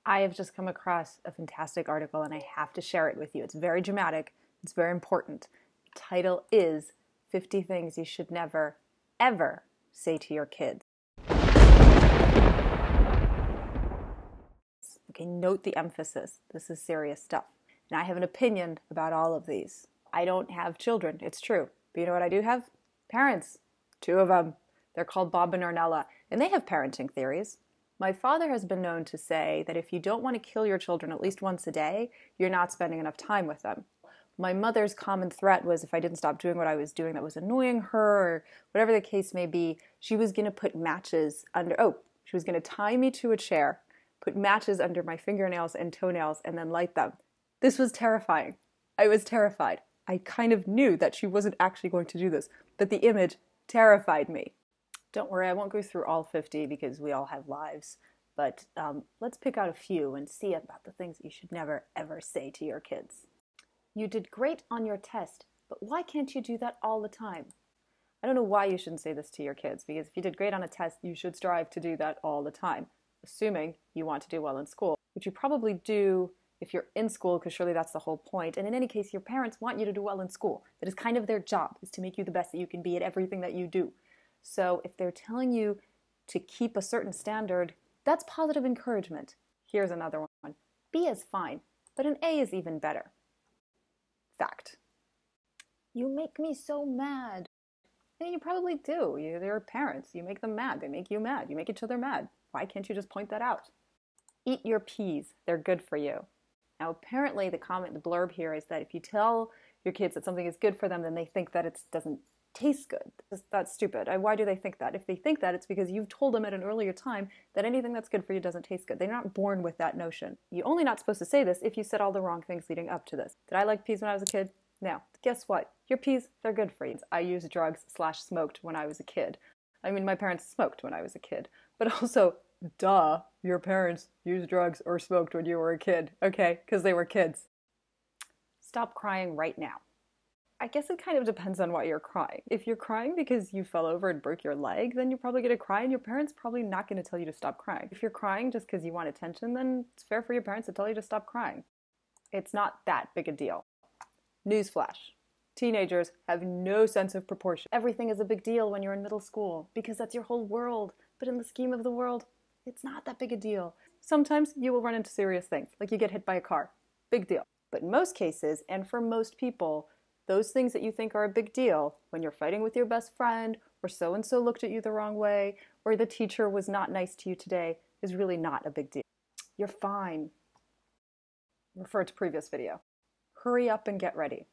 I have just come across a fantastic article and I have to share it with you. It's very dramatic. It's very important. The title is 50 Things You Should Never, Ever Say to Your Kids. Okay, note the emphasis. This is serious stuff. And I have an opinion about all of these. I don't have children, it's true. But you know what I do have? Parents. 2 of them. They're called Bob and Ornella, and they have parenting theories. My father has been known to say that if you don't want to kill your children at least once a day, you're not spending enough time with them. My mother's common threat was if I didn't stop doing what I was doing that was annoying her, or whatever the case may be, she was going to put matches under, she was going to tie me to a chair, put matches under my fingernails and toenails, and then light them. This was terrifying. I was terrified. I kind of knew that she wasn't actually going to do this, but the image terrified me. Don't worry, I won't go through all 50 because we all have lives, but let's pick out a few and see about the things you should never, ever say to your kids. You did great on your test, but why can't you do that all the time? I don't know why you shouldn't say this to your kids, because if you did great on a test, you should strive to do that all the time, assuming you want to do well in school, which you probably do if you're in school, because surely that's the whole point. And in any case, your parents want you to do well in school. That is kind of their job, is to make you the best that you can be at everything that you do. So if they're telling you to keep a certain standard, that's positive encouragement. Here's another one. B is fine, but an A is even better. Fact. You make me so mad. And you probably do. They're parents. You make them mad. They make you mad. You make each other mad. Why can't you just point that out? Eat your peas. They're good for you. Now, apparently the blurb here is that if you tell your kids that something is good for them, then they think that it doesn't taste good. That's stupid. Why do they think that? If they think that, it's because you've told them at an earlier time that anything that's good for you doesn't taste good. They're not born with that notion. You're only not supposed to say this if you said all the wrong things leading up to this. Did I like peas when I was a kid? No. Guess what? Your peas, they're good for you. I used drugs/smoked when I was a kid. I mean, my parents smoked when I was a kid. But also, duh, your parents used drugs or smoked when you were a kid, okay? Because they were kids. Stop crying right now. I guess it kind of depends on why you're crying. If you're crying because you fell over and broke your leg, then you're probably going to cry and your parents probably not going to tell you to stop crying. If you're crying just because you want attention, then it's fair for your parents to tell you to stop crying. It's not that big a deal. Newsflash. Teenagers have no sense of proportion. Everything is a big deal when you're in middle school because that's your whole world. But in the scheme of the world, it's not that big a deal. Sometimes you will run into serious things, like you get hit by a car. Big deal. But in most cases, and for most people, those things that you think are a big deal, when you're fighting with your best friend, or so-and-so looked at you the wrong way, or the teacher was not nice to you today, is really not a big deal. You're fine. Refer to previous video. Hurry up and get ready.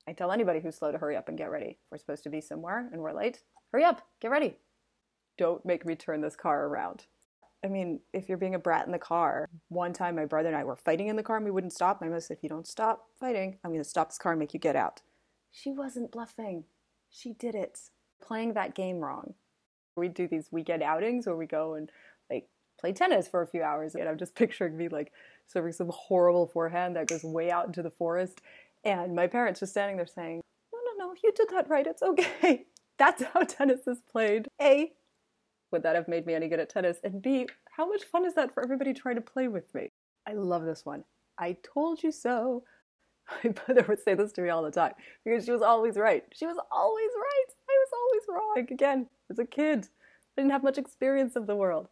I tell anybody who's slow to hurry up and get ready. We're supposed to be somewhere and we're late. Hurry up, get ready. Don't make me turn this car around. I mean, if you're being a brat in the car, one time my brother and I were fighting in the car and we wouldn't stop. My mother said, if you don't stop fighting, I'm going to stop this car and make you get out. She wasn't bluffing. She did it. Playing that game wrong. We do these weekend outings where we go and play tennis for a few hours. And I'm just picturing me serving some horrible forehand that goes way out into the forest. And my parents just standing there saying, no, you did that right. It's okay. That's how tennis is played. A, would that have made me any good at tennis? And B, how much fun is that for everybody trying to play with me? I love this one. I told you so. My mother would say this to me all the time because she was always right. She was always right. I was always wrong. Again, as a kid, I didn't have much experience of the world.